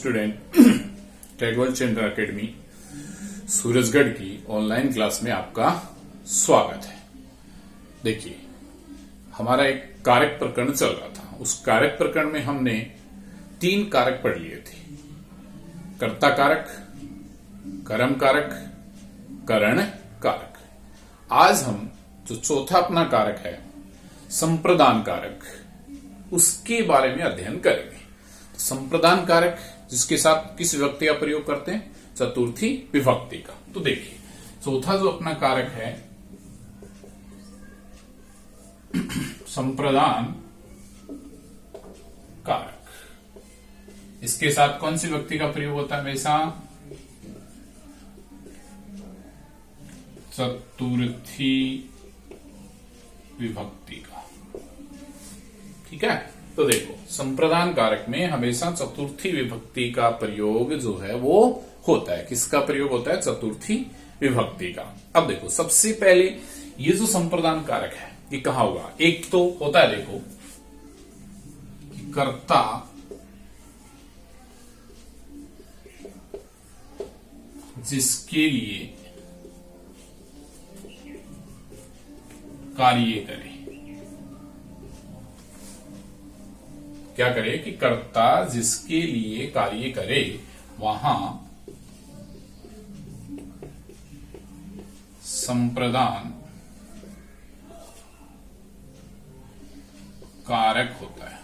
Student Tagore चंद्र academy Surajgarh की online class में आपका स्वागत है। देखिए, हमारा एक कारक प्रकरण चल रहा था। उस कारक प्रकरण में हमने 3 कारक पढ़ लिए थे। कर्ता कारक, कर्म कारक, करण कारक। आज हम जो चौथा अपना कारक है संप्रदान कारक, उसके बारे में अध्ययन करेंगे। संप्रदान कारक जिसके साथ किस विभक्ति का प्रयोग करते हैं? चतुर्थी विभक्ति का। तो देखिए, चौथा जो अपना कारक है संप्रदान कारक, इसके साथ कौन सी विभक्ति का प्रयोग होता है? हमेशा चतुर्थी विभक्ति का। ठीक है, तो देखो, संप्रदान कारक में हमेशा चतुर्थी विभक्ति का प्रयोग जो है वो होता है। किसका प्रयोग होता है? चतुर्थी विभक्ति का। अब देखो, सबसे पहले ये जो संप्रदान कारक है ये कहां होगा? एक तो होता है, देखो, कि कर्ता जिसके लिए कार्य करे। क्या करे? कि कर्ता जिसके लिए कार्य करे वहां संप्रदान कारक होता है।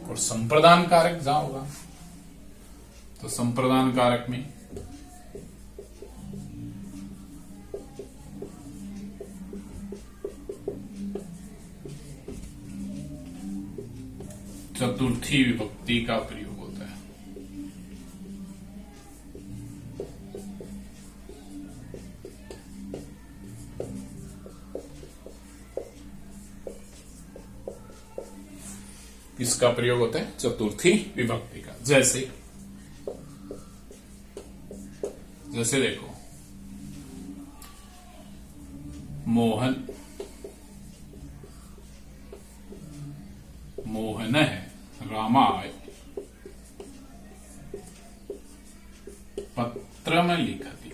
और संप्रदान कारक जहां होगा तो संप्रदान कारक में चतुर्थी विभक्ति का प्रयोग होता है। किसका प्रयोग होता है? चतुर्थी विभक्ति का। जैसे देखो, मोहन है रामाय पत्रम लिखति।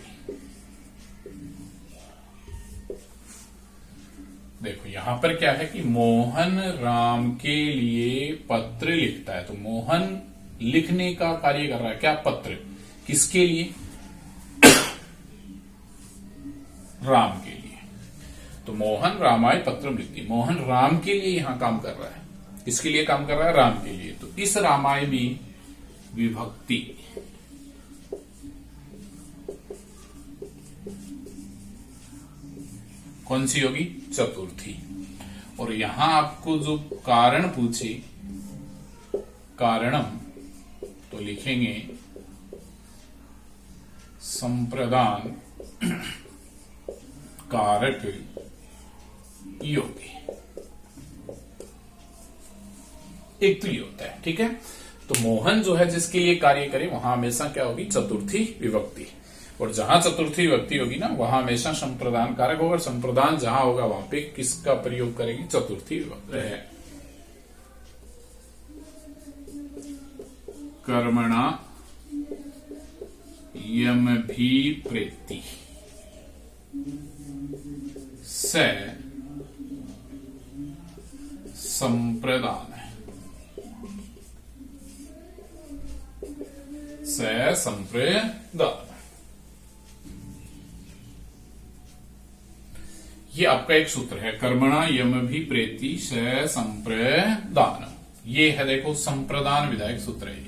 देखो, यहां पर क्या है कि मोहन राम के लिए पत्र लिखता है। तो मोहन लिखने का कार्य कर रहा है। क्या? पत्र। किसके लिए? राम के लिए। तो मोहन रामाय पत्रम लिखती। मोहन राम के लिए यहां काम कर रहा है। किसके लिए काम कर रहा है? राम के लिए। तो इस रामाय में विभक्ति कौन सी होगी? चतुर्थी। और यहां आपको जो कारण पूछे, कारणम, तो लिखेंगे संप्रदान कारक योगी। एक तो ये होता है। ठीक है, तो मोहन जो है जिसके लिए कार्य करे वहां हमेशा क्या होगी? चतुर्थी विभक्ति। और जहां चतुर्थी विभक्ति होगी ना, वहां हमेशा संप्रदान कारक होगा। संप्रदान जहां होगा वहां पे किसका प्रयोग करेगी? चतुर्थी विभक्ति है। कर्मणा यमभिप्रेति से संप्रदान है। से संप्रदान, ये आपका एक सूत्र है। कर्मणा यमभिप्रेति से संप्रदान, ये है, देखो, संप्रदान विधायक सूत्र है। ये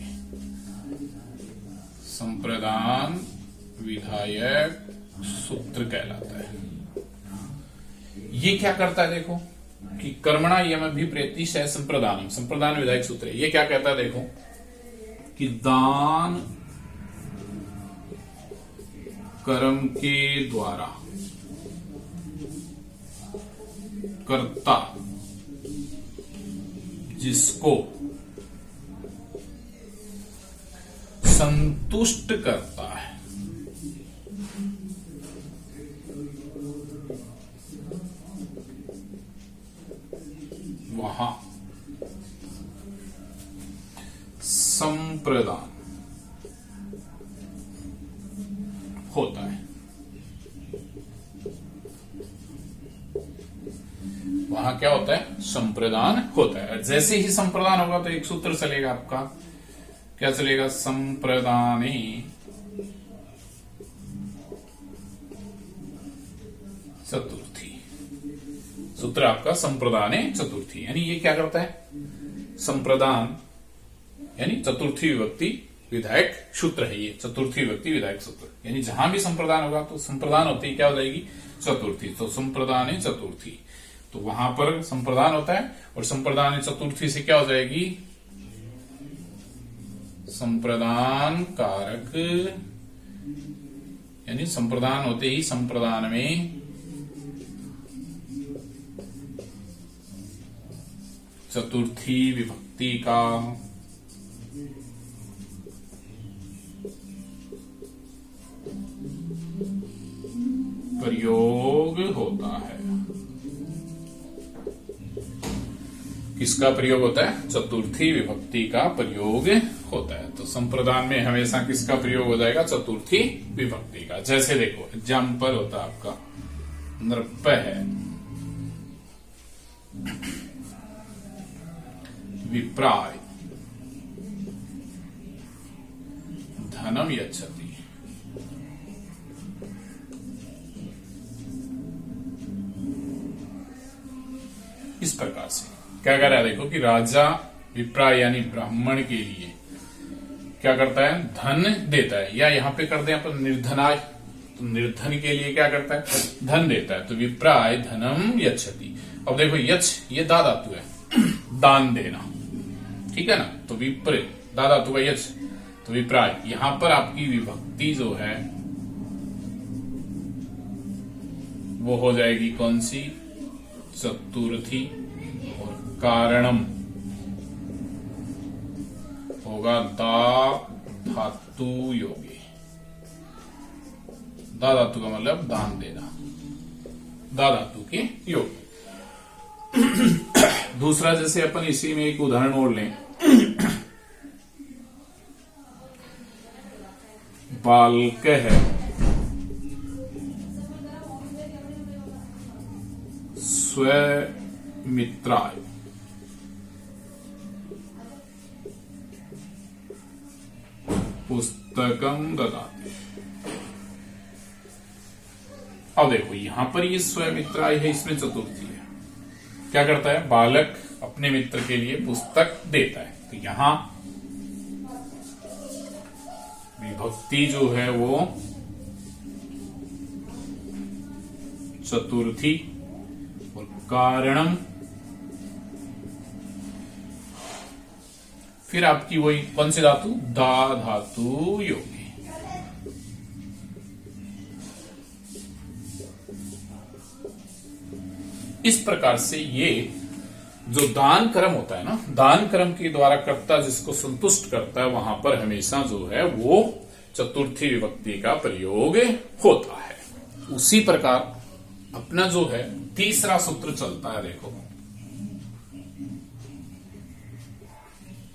संप्रदान विधायक सूत्र कहलाता है। ये क्या करता है? देखो, कि कर्मणा यमभिप्रेति से संप्रदानम, संप्रदान विधायक सूत्र है। ये क्या कहता है? देखो, कि दान कर्म के द्वारा कर्ता जिसको संतुष्ट करता है संप्रदान होता है। वहां क्या होता है? संप्रदान होता है। जैसे ही संप्रदान होगा तो एक सूत्र चलेगा आपका, क्या चलेगा? संप्रदाने चतुर्थी। सूत्र आपका संप्रदाने चतुर्थी, यानी ये क्या करता है? संप्रदान यानी चतुर्थी विभक्ति विधायक सूत्र है ये, चतुर्थी विभक्ति विधायक सूत्र। यानी जहां भी संप्रदान होगा तो संप्रदान होते ही क्या हो जाएगी? चतुर्थी। तो संप्रदाने चतुर्थी, तो वहां पर संप्रदान होता है और संप्रदान चतुर्थी से क्या हो जाएगी? संप्रदान कारक, यानी संप्रदान होते ही संप्रदान में चतुर्थी विभक्ति का प्रयोग होता है। किसका प्रयोग होता है? चतुर्थी विभक्ति का प्रयोग होता है। तो संप्रदान में हमेशा किसका प्रयोग हो जाएगा? चतुर्थी विभक्ति का। जैसे देखो एग्जाम्पल होता है आपका नृप है, विप्राय, धनम यच्छति। इस प्रकार से क्या कर रहा है? देखो कि राजा विप्राय यानी ब्राह्मण के लिए क्या करता है? धन देता है। या यहां पे करते हैं अपन निर्धनाय, तो निर्धन के लिए क्या करता है? धन देता है। तो विप्राय धनम यच्छति। अब देखो यच्छ ये दा धातु है, दान देना, ठीक है ना? तो विप्र दा धातु का यच्छ, तो विप्राय। यहां पर आपकी विभक्ति जो है वो हो जाएगी कौन सी? चतुर्थी। और कारणम होगा दा धातु योगी। दा धातु का मतलब दान देना, दा धातु के योग। दूसरा जैसे अपन इसी में एक उदाहरण और लें, बालक है, स्वमित्राय, पुस्तकम ददाति। अब देखो यहां पर ये स्वमित्राय है, इसमें चतुर्थी है। क्या करता है? बालक अपने मित्र के लिए पुस्तक देता है। तो यहां विभक्ति जो है वो चतुर्थी और कारणम, फिर आपकी वही कौन सी धातु? दा धातु योगी। इस प्रकार से ये जो दान कर्म होता है ना, दान कर्म के द्वारा कर्ता जिसको संतुष्ट करता है वहां पर हमेशा जो है वो चतुर्थी विभक्ति का प्रयोग होता है। उसी प्रकार अपना जो है तीसरा सूत्र चलता है, देखो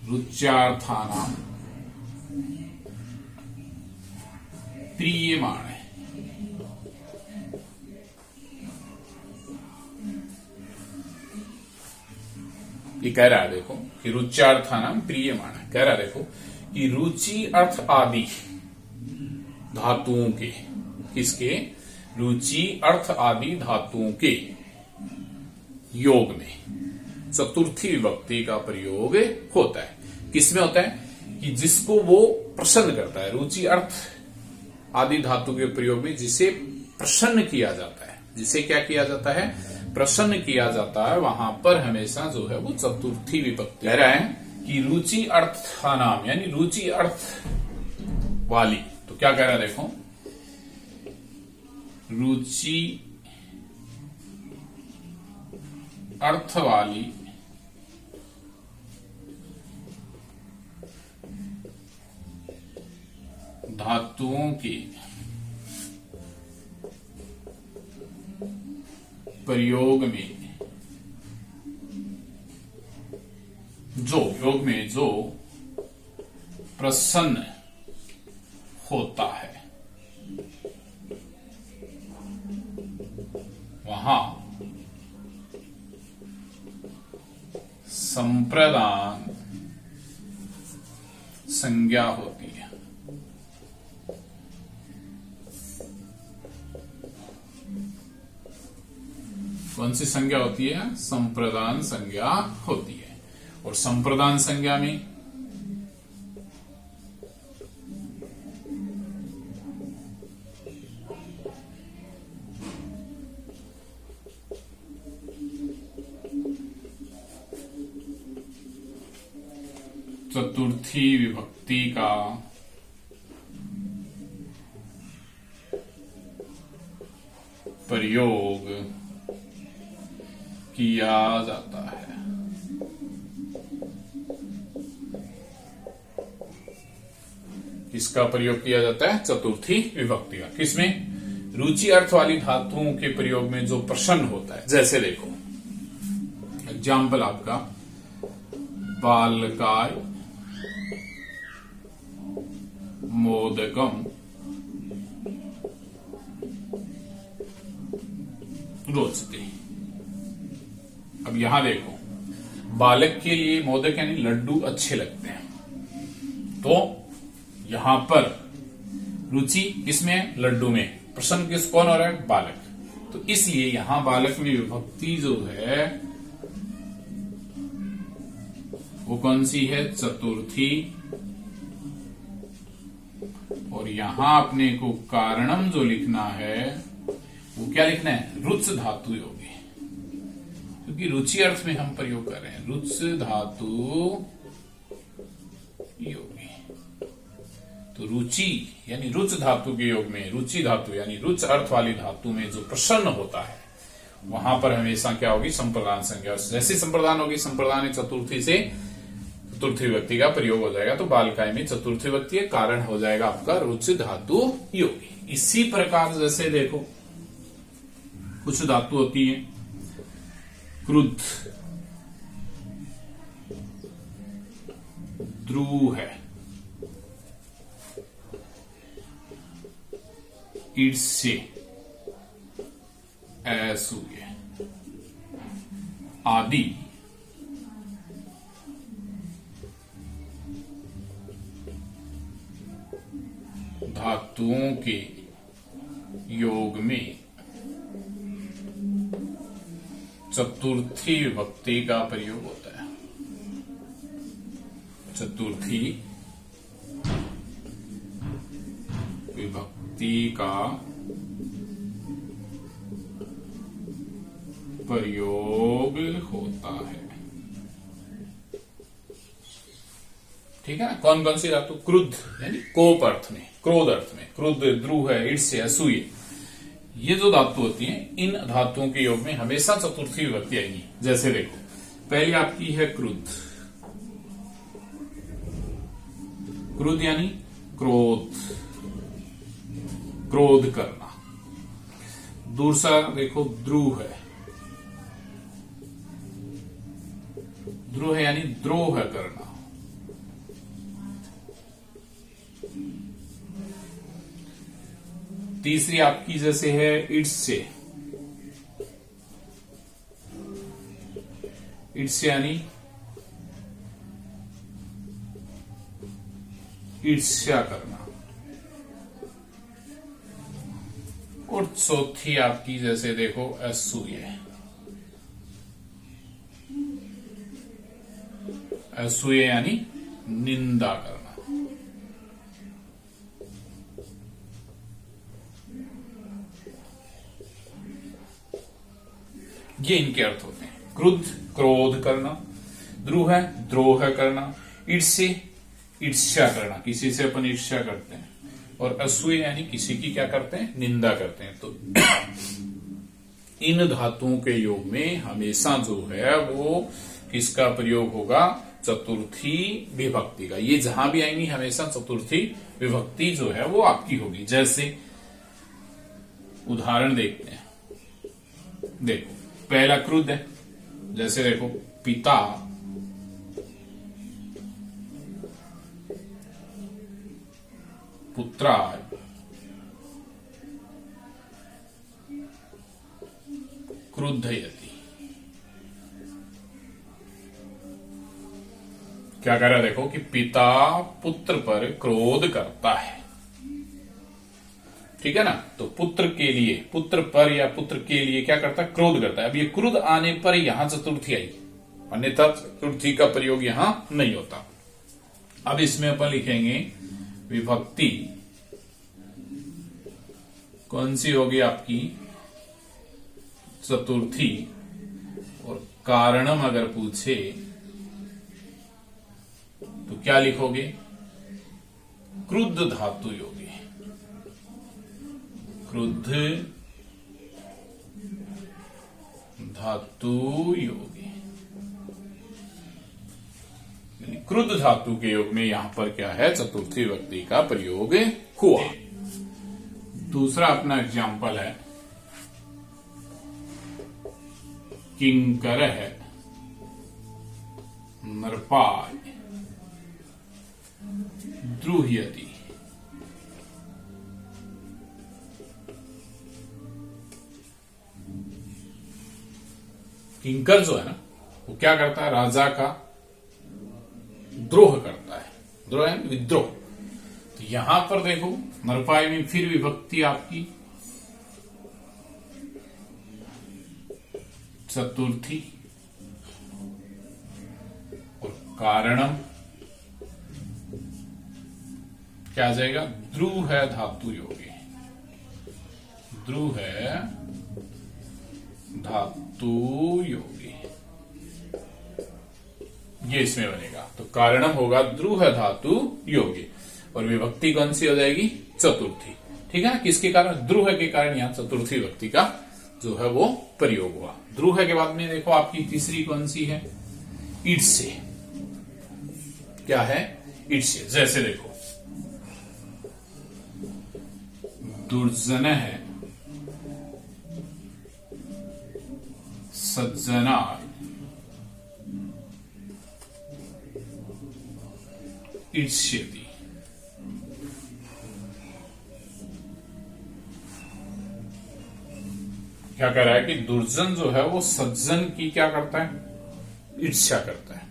रुच्यार्थानां प्रीयमाणे। ये कह रहा है देखो कि रुच्यार्थानां प्रीयमाणे, कह रहा है देखो कि रुचि अर्थ आदि धातुओं के, किसके? रुचि अर्थ आदि धातुओं के योग में चतुर्थी विभक्ति का प्रयोग होता है। किसमें होता है? कि जिसको वो प्रसन्न करता है। रुचि अर्थ आदि धातु के प्रयोग में जिसे प्रसन्न किया जाता है, जिसे क्या किया जाता है? प्रसन्न किया जाता है, वहां पर हमेशा जो है वो चतुर्थी विभक्ति। कह रहा है कि रुचि अर्थानाम यानी रुचि अर्थ वाली। तो क्या कह रहा है देखो, रुचि अर्थ वाली धातुओं के प्रयोग में जो योग में जो प्रसन्न होता है, वहां संप्रदान संज्ञा होती है। कौन सी संज्ञा होती है? संप्रदान संज्ञा होती है। और संप्रदान संज्ञा में चतुर्थी विभक्ति का प्रयोग किया जाता है। किसका प्रयोग किया जाता है? चतुर्थी विभक्ति का। किसमें? रुचि अर्थ वाली धातुओं के प्रयोग में जो प्रश्न होता है। जैसे देखो एग्जाम्पल आपका बालकाय मोदकम रोचते। अब यहां देखो बालक के लिए मोदक यानी लड्डू अच्छे लगते हैं, तो यहां पर रुचि किसमें? लड्डू में। प्रश्न किस कौन हो रहा है? बालक। तो इसलिए यहां बालक में विभक्ति जो है वो कौन सी है? चतुर्थी। और यहां अपने को कारणम जो लिखना है वो क्या लिखना है? रुच धातु योगी, क्योंकि रुचि अर्थ में हम प्रयोग कर रहे हैं। रुच धातु योगी, तो रुचि यानी रुच धातु के योग में रुचि धातु यानी रुच अर्थ वाली धातु में जो प्रसन्न होता है वहां पर हमेशा क्या होगी? संप्रदान संज्ञा। जैसी संप्रदान होगी, संप्रदान चतुर्थी से चतुर्थी विभक्ति का प्रयोग हो जाएगा। तो बालकाय में चतुर्थी विभक्ति है, कारण हो जाएगा आपका रुच धातु योगी। इसी प्रकार जैसे देखो कुछ धातु होती है क्रुद्ध, द्रुह है, ईर्ष्य, असूय आदि धातुओं के योग में चतुर्थी विभक्ति का प्रयोग होता है। चतुर्थी विभक्ति का प्रयोग होता है। ठीक है ना? कौन कौन सी धातु? क्रुद्ध यानी कोप अर्थ में, क्रोध अर्थ में, क्रुद्ध, द्रुह, ईर्ष्य, असूय, ये जो धातु होती हैं इन धातुओं के योग में हमेशा चतुर्थी विभक्ति आएगी। जैसे देखो पहली आपकी है क्रुद्ध। क्रुद्ध यानी क्रोध, क्रोध करना। दूसरा देखो द्रुह है, द्रुह यानी द्रोह करना। तीसरी आपकी जैसे है ईर्ष्य, ईर्ष्य यानी ईर्ष्या करना। और चौथी आपकी जैसे देखो असूय, असूय यानी निंदा करना। ये इनके अर्थ होते हैं। क्रुद्ध क्रोध करना, द्रुह द्रोह करना, ईर्ष्य ईर्ष्या करना, किसी से अपन ईर्ष्या करते हैं, और असूय यानी किसी की क्या करते हैं? निंदा करते हैं। तो इन धातुओं के योग में हमेशा जो है वो किसका प्रयोग होगा? चतुर्थी विभक्ति का। ये जहां भी आएंगी हमेशा चतुर्थी विभक्ति जो है वो आपकी होगी। जैसे उदाहरण देखते हैं, देखो पहला क्रुद्ध है, जैसे देखो पिता पुत्राय क्रुद्धयति। क्या कह रहा है देखो कि पिता पुत्र पर क्रोध करता है, ठीक है ना। तो पुत्र के लिए, पुत्र पर या पुत्र के लिए क्या करता है, क्रोध करता है। अब ये क्रोध आने पर यहां चतुर्थी आई, अन्यथा चतुर्थी का प्रयोग यहां नहीं होता। अब इसमें अपन लिखेंगे विभक्ति कौन सी होगी आपकी, चतुर्थी, और कारणम अगर पूछे तो क्या लिखोगे, क्रुद्ध धातु योगी, क्रुद्ध धातु योगी। क्रुद्ध धातु के योग में यहां पर क्या है, चतुर्थी विभक्ति का प्रयोग हुआ। दूसरा अपना एग्जाम्पल है किंकर है नरपाय द्रुह्यति। किंकर जो है ना, वो क्या करता है, राजा का द्रोह करता है, द्रोह है विद्रोह। तो यहां पर देखो नरपाय में फिर विभक्ति आपकी चतुर्थी, और कारणम क्या आ जाएगा, द्रुह है धातु योगी, द्रुह है धातु योगी, ये इसमें बनेगा। तो कारणम होगा द्रुह धातु योगी, और विभक्ति कौन सी हो जाएगी, चतुर्थी, ठीक है ना। किसके कारण, द्रुह के कारण यहां चतुर्थी विभक्ति का जो है वो प्रयोग हुआ। द्रुह के बाद में देखो आपकी तीसरी कौन सी है, ईड्से। क्या है, ईड्से। जैसे देखो दुर्जन है सज्जनाय ईड्स्यति। क्या कह रहा है कि दुर्जन जो है वो सज्जन की क्या करता है, ईर्ष्या करता है।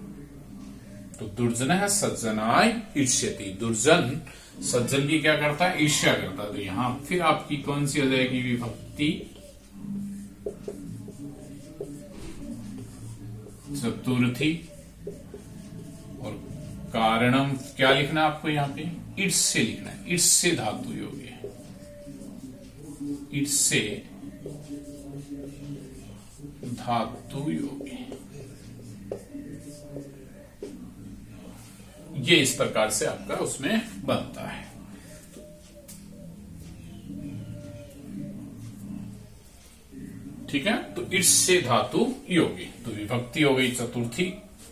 तो दुर्जन है सज्जनाय ईर्ष्यति, दुर्जन सज्जन की क्या करता है, ईर्ष्या करता है। तो यहां फिर आपकी कौन सी हो जाएगी विभक्ति, चतुर्थी, और कारणम क्या लिखना है आपको यहां पे, ईड्स्य लिखना है, ईड्स्य धातु योगी है, ईड्स्य धातु योगी। ये इस प्रकार से आपका उसमें बनता है। ठीक है, तो ईड्स्य धातु योगी। तो विभक्ति हो गई चतुर्थी,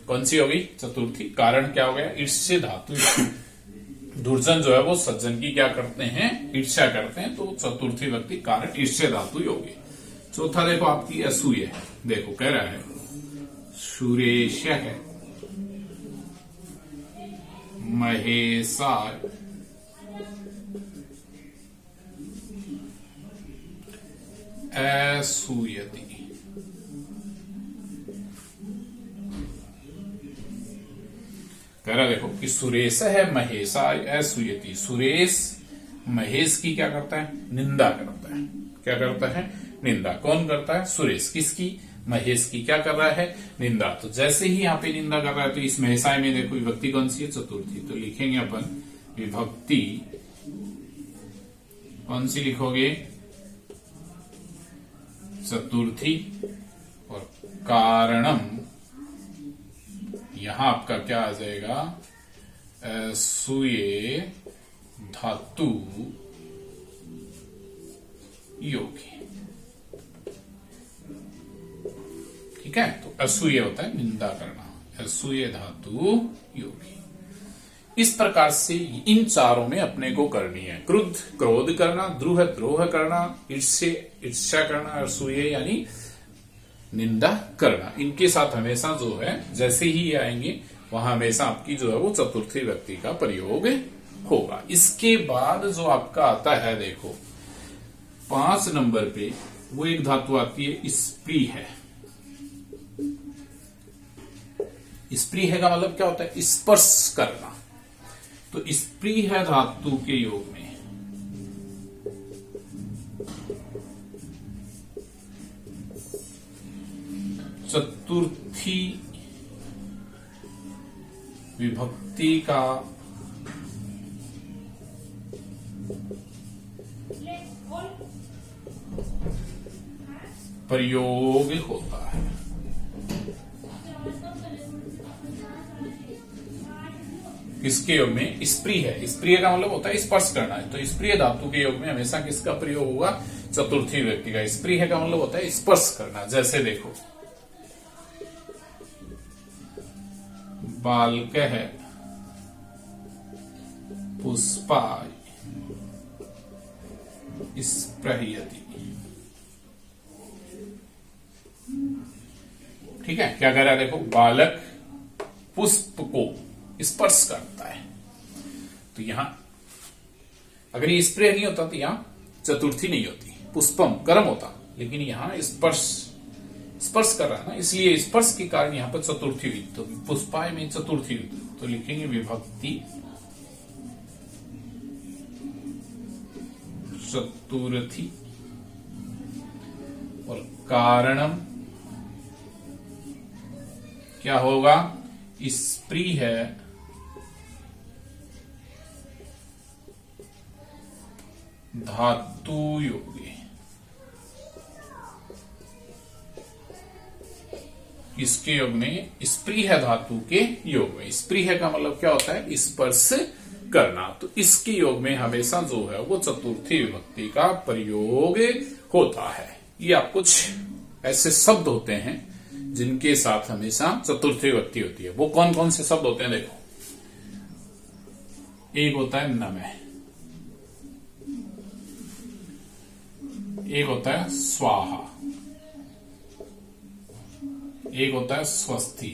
कौन सी हो गई, चतुर्थी। कारण क्या हो गया, ईड्स्य धातु योगी। दुर्जन जो है वो सज्जन की क्या करते हैं, ईर्ष्या करते हैं। तो चतुर्थी विभक्ति कारण ईड्स्य धातु योगी। चौथा देखो आपकी असूय है। देखो कह रहा है सुरेश है महेशाय असूयति। कह रहा देखो कि सुरेश है महेशाय असूयति। सुरेश महेश की क्या करता है, निंदा करता है। क्या करता है, निंदा। कौन करता है, सुरेश। किसकी, महेश की क्या कर रहा है, निंदा। तो जैसे ही यहाँ पे निंदा कर रहा है तो इस महेशाय में देखो विभक्ति कौन सी है, चतुर्थी। तो लिखेंगे अपन विभक्ति कौन सी लिखोगे, चतुर्थी, और कारणम यहां आपका क्या आ जाएगा, सूये धातु योगी। ठीक है, तो असूय होता है निंदा करना, असूय धातु योगी। इस प्रकार से इन चारों में अपने को करनी है। क्रुद्ध क्रोध करना, द्रुह द्रोह करना, ईर्ष्या ईर्ष्या करना, असूय यानी निंदा करना। इनके साथ हमेशा जो है जैसे ही ये आएंगे वहां हमेशा आपकी जो है वो चतुर्थी व्यक्ति का प्रयोग होगा। इसके बाद जो आपका आता है देखो 5 नंबर पे, वो एक धातु आती है स्प्री है। स्प्री है का मतलब क्या होता है? स्पर्श करना। तो स्प्री है धातु के योग में चतुर्थी विभक्ति का प्रयोग होता है। किसके योग में? स्प्रिय है। स्प्रिय का मतलब होता है स्पर्श करना है। तो स्प्रिय धातु के योग में हमेशा किसका प्रयोग होगा? चतुर्थी व्यक्ति का। स्प्रिय का मतलब होता है स्पर्श करना। जैसे देखो बालकः पुष्पाय स्पृहयति। ठीक है, क्या कह रहा है? देखो बालक पुष्प को स्पर्श करता है। तो यहां अगर ये स्प्रे नहीं होता तो यहां चतुर्थी नहीं होती, पुष्पम कर्म होता, लेकिन यहां स्पर्श कर रहा है ना, इसलिए स्पर्श के कारण यहां पर चतुर्थी हुई। तो पुष्पाय में चतुर्थी हुई, तो लिखेंगे विभक्ति चतुर्थी। और कारणम क्या होगा? स्प्री है धातु योगे। इसके योग में स्प्री है धातु के योग में। स्प्री है का मतलब क्या होता है? स्पर्श करना। तो इसके योग में हमेशा जो है वो चतुर्थी विभक्ति का प्रयोग होता है। या कुछ ऐसे शब्द होते हैं जिनके साथ हमेशा चतुर्थी विभक्ति होती है। वो कौन कौन से शब्द होते हैं? देखो, एक होता है नमः, एक होता है स्वाहा, एक होता है स्वस्ति,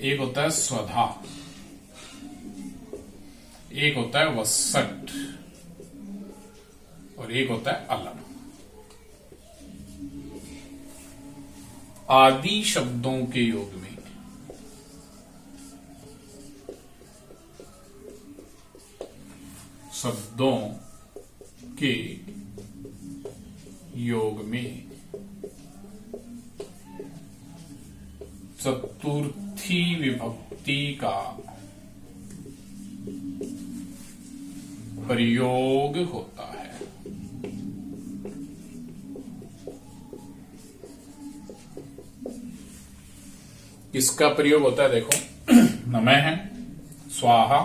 एक होता है स्वधा, एक होता है वसट और एक होता है अलम। आदि शब्दों के योग में शब्दों के योग में चतुर्थी विभक्ति का प्रयोग होता है। किसका प्रयोग होता है? देखो नमः है, स्वाहा,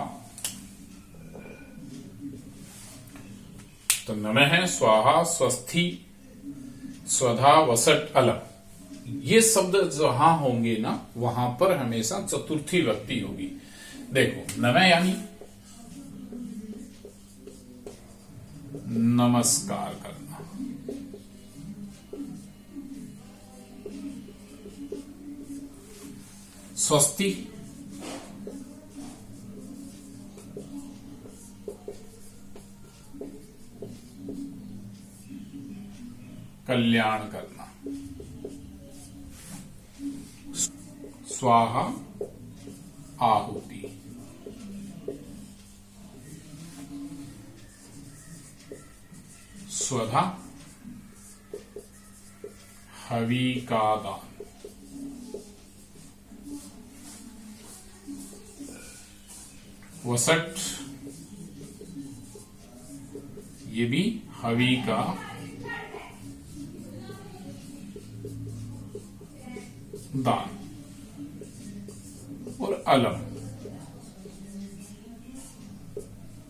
तो नमः है, स्वाहा, स्वस्ति, स्वधा, वसट, अलम, ये शब्द जहां होंगे ना वहां पर हमेशा चतुर्थी विभक्ति होगी। देखो नमः यानी नमस्कार करना, स्वस्ति कल्याण करना, स्वाहा आहुति, स्वधा हवि का दान, वसट ये भी हवि का दान, और अलम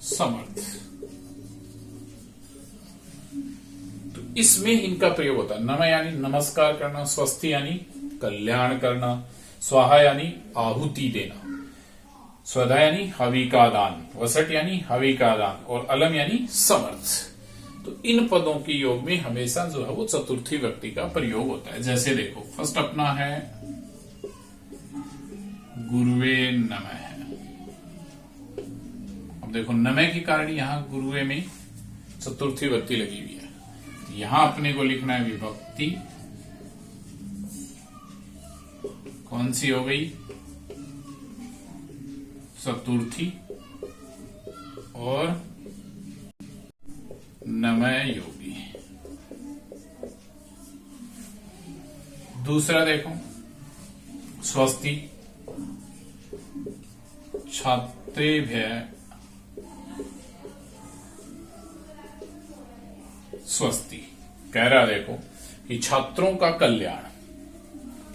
समर्थ। तो इसमें इनका प्रयोग होता है। नमः यानी नमस्कार करना, स्वस्ति यानी कल्याण करना, स्वाहा यानी आहुति देना, स्वधा यानी हवि का दान, वसट यानी हवि का दान, और अलम यानी समर्थ। तो इन पदों के योग में हमेशा जो है वो चतुर्थी व्यक्ति का प्रयोग होता है। जैसे देखो फर्स्ट अपना है गुरुवे नमः, देखो नमय के कारण यहां गुरुए में चतुर्थी विभक्ति लगी हुई है, तो यहां अपने को लिखना है विभक्ति कौन सी हो गई, चतुर्थी और नमय योगी। दूसरा देखो स्वस्ति छात्रेभ्य स्वस्ति, कह रहा देखो कि छात्रों का कल्याण,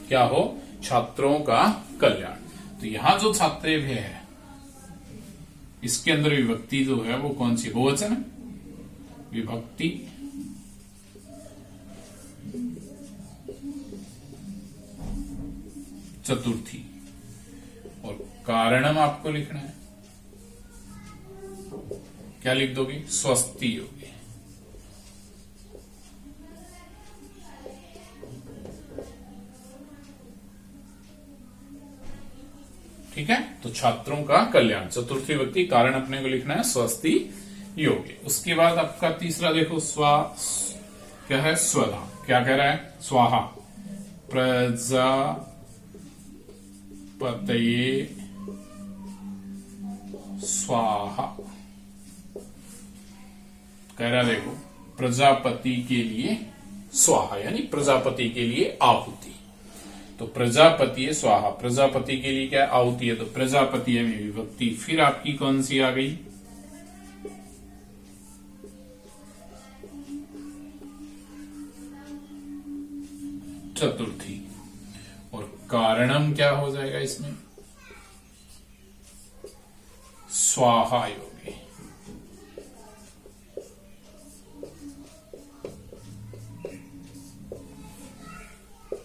क्या हो, छात्रों का कल्याण। तो यहां जो छात्रेभ्य है इसके अंदर विभक्ति जो है वो कौन सी, बहुवचन है, विभक्ति चतुर्थी और कारणम आपको लिखना है, क्या लिख दोगे, स्वस्ति योगी। ठीक है, तो छात्रों का कल्याण चतुर्थी विभक्ति, कारण अपने को लिखना है स्वस्ति योगी। उसके बाद आपका तीसरा देखो क्या है, स्वधा, क्या कह रहा है, स्वाहा प्रजापतये स्वाहा, कह रहा देखो प्रजापति के लिए स्वाहा यानी प्रजापति के लिए आहुति। तो प्रजापति है स्वाहा, प्रजापति के लिए क्या आहुति है, तो प्रजापति में विभक्ति फिर आपकी कौन सी आ गई, चतुर्थी, और कारणम क्या हो जाएगा इसमें, स्वाहा योगी।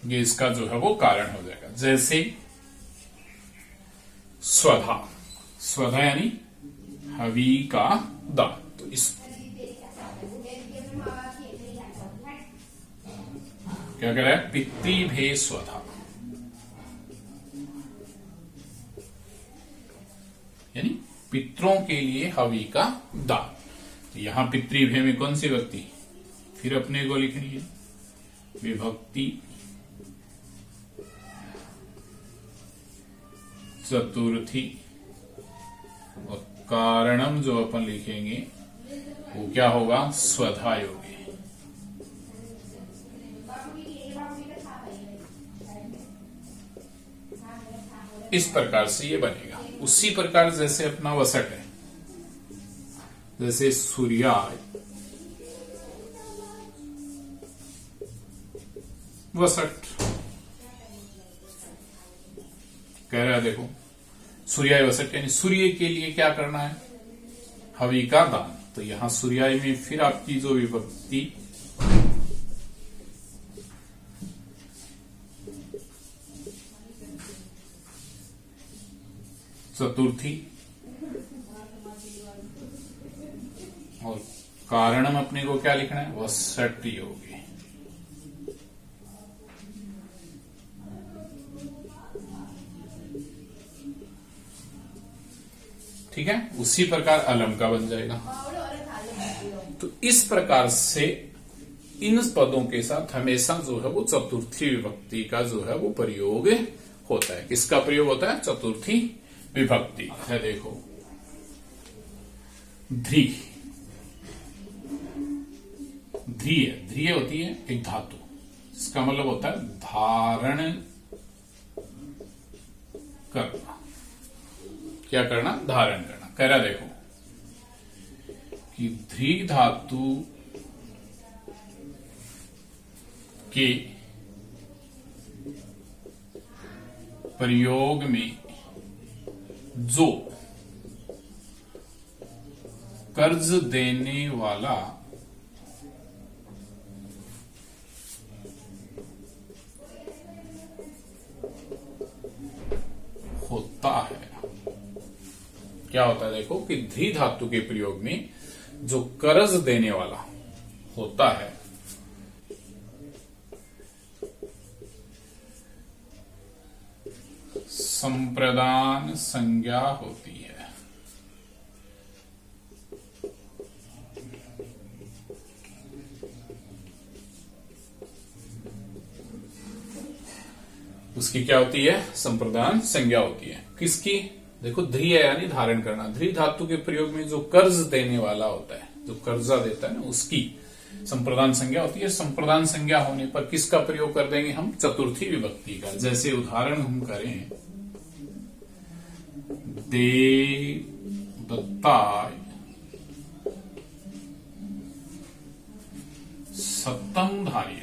ये इसका जो है वो कारण हो जाएगा। जैसे स्वधा, स्वधा यानी हवि का दान, तो इस क्या कह रहा है, पितृभे स्वधा यानी पितरों के लिए हवि का दान। तो यहां पितृभे में कौन सी विभक्ति, फिर अपने को लिखनी है विभक्ति चतुर्थी, और कारणम जो अपन लिखेंगे वो क्या होगा, स्वधा योगी। इस प्रकार से ये बनेगा। उसी प्रकार जैसे अपना वसट है, जैसे सूर्याय वसट, कह रहा है देखो सूर्याय वसट यानी सूर्य के लिए क्या करना है, हवि का दान। तो यहां सूर्याय में फिर आपकी जो विभक्ति चतुर्थी और कारणम अपने को क्या लिखना है, वसट योगी। ठीक है, उसी प्रकार अलम का बन जाएगा। तो इस प्रकार से इन पदों के साथ हमेशा जो है वो चतुर्थी विभक्ति का जो है वो प्रयोग होता है। किसका प्रयोग होता है, चतुर्थी विभक्ति है। देखो ध्री, ध्रिय होती है एक धातु, इसका मतलब होता है धारण करना। क्या करना, धारण करना। कह रहा देखो कि ध्री धातु के प्रयोग में जो कर्ज देने वाला होता है, क्या होता है देखो कि धी धातु के प्रयोग में जो कर्ज देने वाला होता है संप्रदान संज्ञा होती है। उसकी क्या होती है, संप्रदान संज्ञा होती है। किसकी, देखो ध्री है यानी धारण करना। ध्री धातु के प्रयोग में जो कर्ज देने वाला होता है, जो कर्जा देता है ना, उसकी संप्रदान संज्ञा होती है। संप्रदान संज्ञा होने पर किसका प्रयोग कर देंगे हम, चतुर्थी विभक्ति का। जैसे उदाहरण हम करें, देवदत्ताय सत्तम धारयति।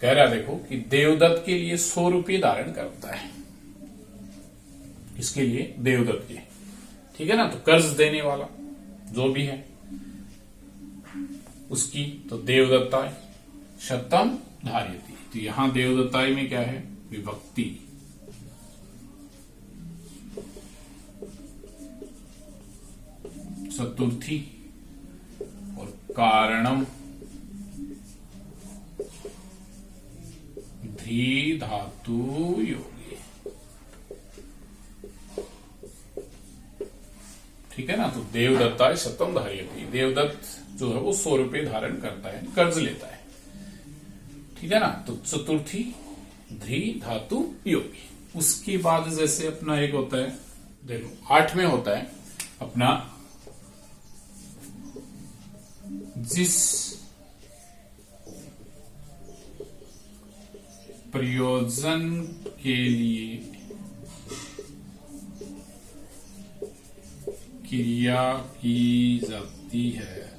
कह रहा देखो कि देवदत्त के लिए 100 रुपये धारण करता है। इसके लिए देवदत्त के, ठीक है ना, तो कर्ज देने वाला जो भी है उसकी, तो देवदत्ताय शतम धारयति। तो यहां देवदत्ताय में क्या है, विभक्ति। चतुर्थी और कारणम धी धातु योगी, ठीक है ना। तो देवदत्ताय शतम धारयति, देवदत्त जो है वो 100 रुपये धारण करता है, कर्ज लेता है, ठीक है ना। तो चतुर्थी धी धातु योगी। उसके बाद जैसे अपना एक होता है, देखो 8 में होता है अपना, जिस प्रयोजन के लिए क्रिया की जाती है,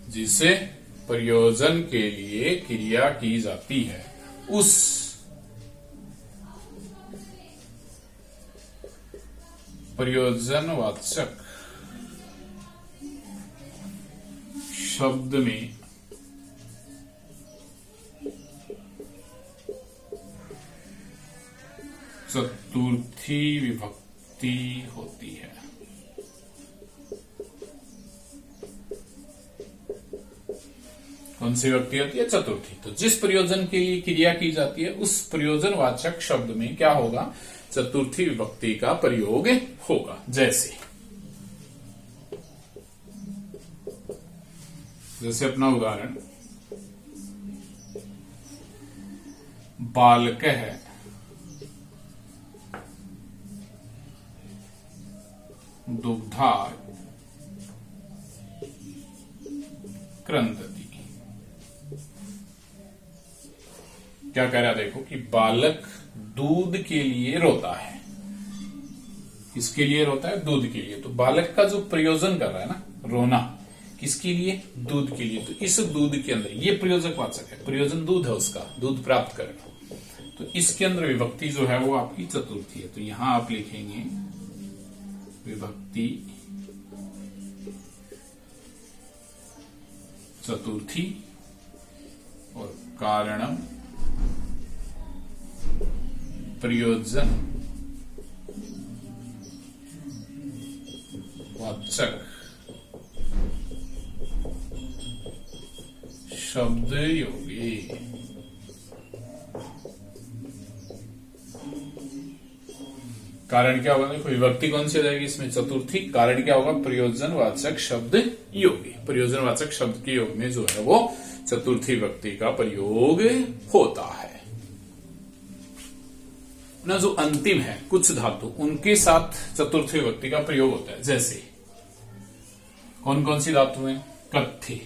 जिसे प्रयोजन के लिए क्रिया की जाती है, उस प्रयोजनवाचक शब्द में चतुर्थी विभक्ति होती है। कौन सी विभक्ति होती है, चतुर्थी। तो जिस प्रयोजन के लिए क्रिया की जाती है उस प्रयोजनवाचक शब्द में क्या होगा, चतुर्थी विभक्ति का प्रयोग होगा। जैसे अपना उदाहरण, बालक है दुग्धा क्रंदति। क्या कह रहा, देखो कि बालक दूध के लिए रोता है। किसके लिए रोता है, दूध के लिए। तो बालक का जो प्रयोजन कर रहा है ना, रोना, किसके लिए, दूध के लिए। तो इस दूध के अंदर ये प्रयोजक वाचक है, प्रयोजन दूध है उसका, दूध प्राप्त करना। तो इसके अंदर विभक्ति जो है वो आपकी चतुर्थी है। तो यहां आप लिखेंगे विभक्ति चतुर्थी और कारणम प्रयोजन वाचक शब्द योगी। कारण क्या होगा, देखो विभक्ति कौन सी हो जाएगी इसमें, चतुर्थी। कारण क्या होगा, प्रयोजनवाचक शब्द योगी। प्रयोजनवाचक शब्द के योग में जो है वो चतुर्थी विभक्ति का प्रयोग होता है ना। जो अंतिम है कुछ धातु, उनके साथ चतुर्थी विभक्ति का प्रयोग होता है। जैसे कौन कौन सी धातु है, कथ्य,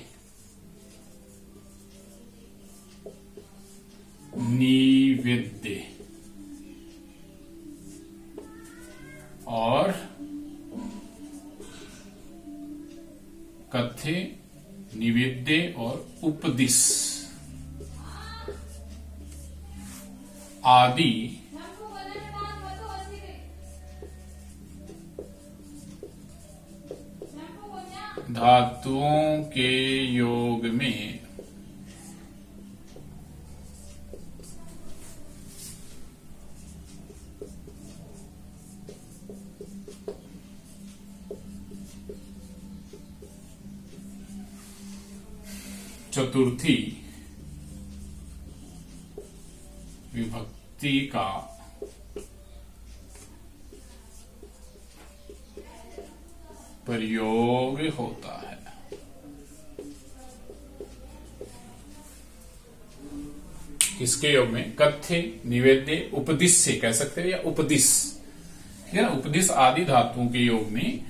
निवेद्य और कथ्य, निवेद्य और उपदिश आदि धातुओं के योग में चतुर्थी विभक्ति का प्रयोग होता है। किसके योग में? कथ्य, निवेद्य, उपदिश्य कह सकते हैं, या उपदिश, ठीक है ना। उपदिश आदि धातुओं के योग में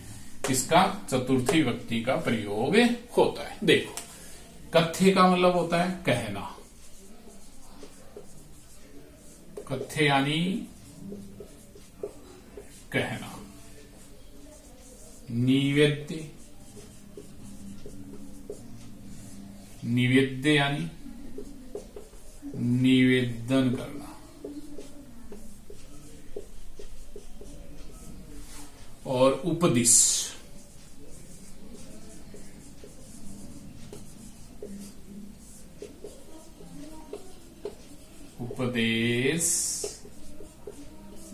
इसका चतुर्थी विभक्ति का प्रयोग होता है। देखो, कथ्य का मतलब होता है कहना, कथ्य यानी कहना। निवेद्य, निवेद्य यानी निवेदन करना। और उपदिश, उपदेश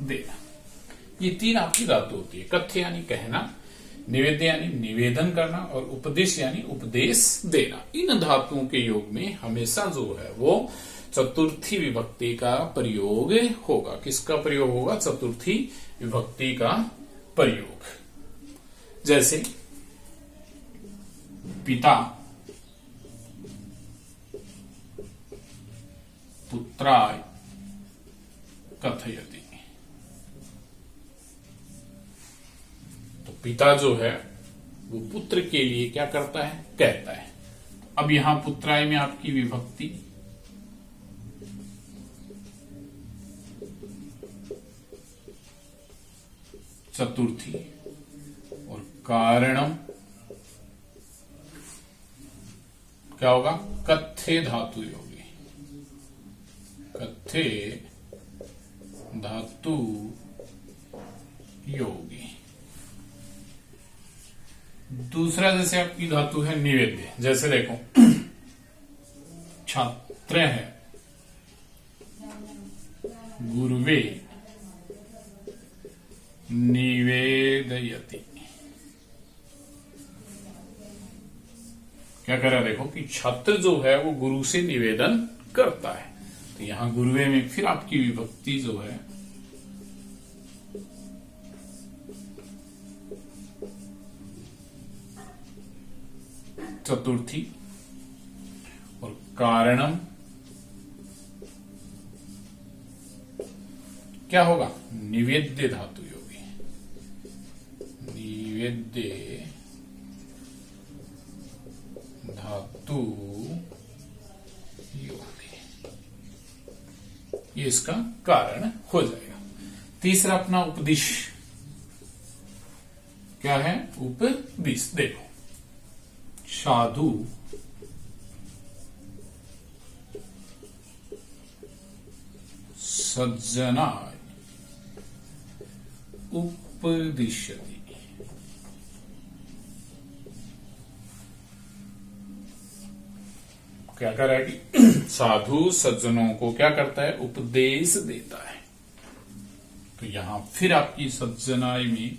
देना। ये तीन आपकी धातु होती है। कथ्य यानी कहना, निवेद्य यानी निवेदन करना, और उपदेश यानी उपदेश देना। इन धातुओं के योग में हमेशा जो है वो चतुर्थी विभक्ति का प्रयोग होगा। किसका प्रयोग होगा? चतुर्थी विभक्ति का प्रयोग। जैसे पिता, पुत्राय कथयति। तो पिता जो है वो पुत्र के लिए क्या करता है? कहता है। अब यहां पुत्राय में आपकी विभक्ति चतुर्थी, और कारणम क्या होगा? कथ्य धातु योगी, कथ्य धातु योगी। दूसरा जैसे आपकी धातु है निवेद्य। जैसे देखो, छात्र है गुरुवे निवेदयति। क्या कर रहा है? देखो कि छात्र जो है वो गुरु से निवेदन करता है। तो यहां गुरुवे में फिर आपकी विभक्ति जो है चतुर्थी, और कारणम क्या होगा? निवेद्य धातु योगी, निवेद्य धातु योगी। ये इसका कारण हो जाएगा। तीसरा अपना उपदिश। क्या है? उपदिश। देखो, साधु सज्जनाय उपदिश्यति। क्या कर रहा है कि साधु सज्जनों को क्या करता है? उपदेश देता है। तो यहां फिर आपकी सज्जनाय में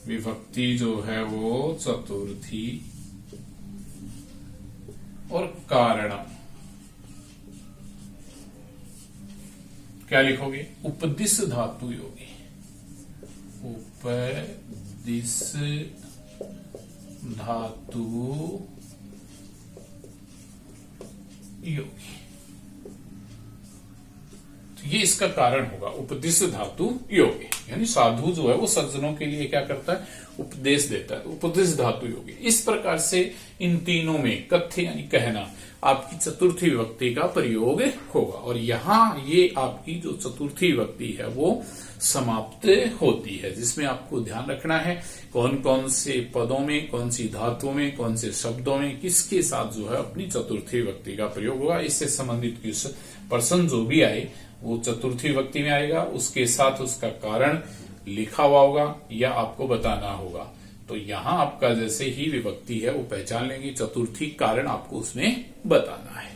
विभक्ति जो है वो चतुर्थी, और कारणम क्या लिखोगे? उपदिश धातु योगी, उपदिश धातु योगी। तो ये इसका कारण होगा, उपदिश धातु योगी। यानी साधु जो है वो सज्जनों के लिए क्या करता है? उपदेश देता है। उपदेश धातु योगी। इस प्रकार से इन तीनों में कथ्य यानी कहना आपकी चतुर्थी विभक्ति का प्रयोग होगा। और यहां ये आपकी जो चतुर्थी विभक्ति है वो समाप्त होती है, जिसमें आपको ध्यान रखना है कौन कौन से पदों में, कौन सी धातुओं में, कौन से शब्दों में किसके साथ जो है अपनी चतुर्थी विभक्ति का प्रयोग होगा। इससे संबंधित प्रश्न जो भी आए वो चतुर्थी विभक्ति में आएगा, उसके साथ उसका कारण लिखा हुआ होगा या आपको बताना होगा। तो यहां आपका जैसे ही विभक्ति है वो पहचान लेंगे, चतुर्थी कारण आपको उसमें बताना है।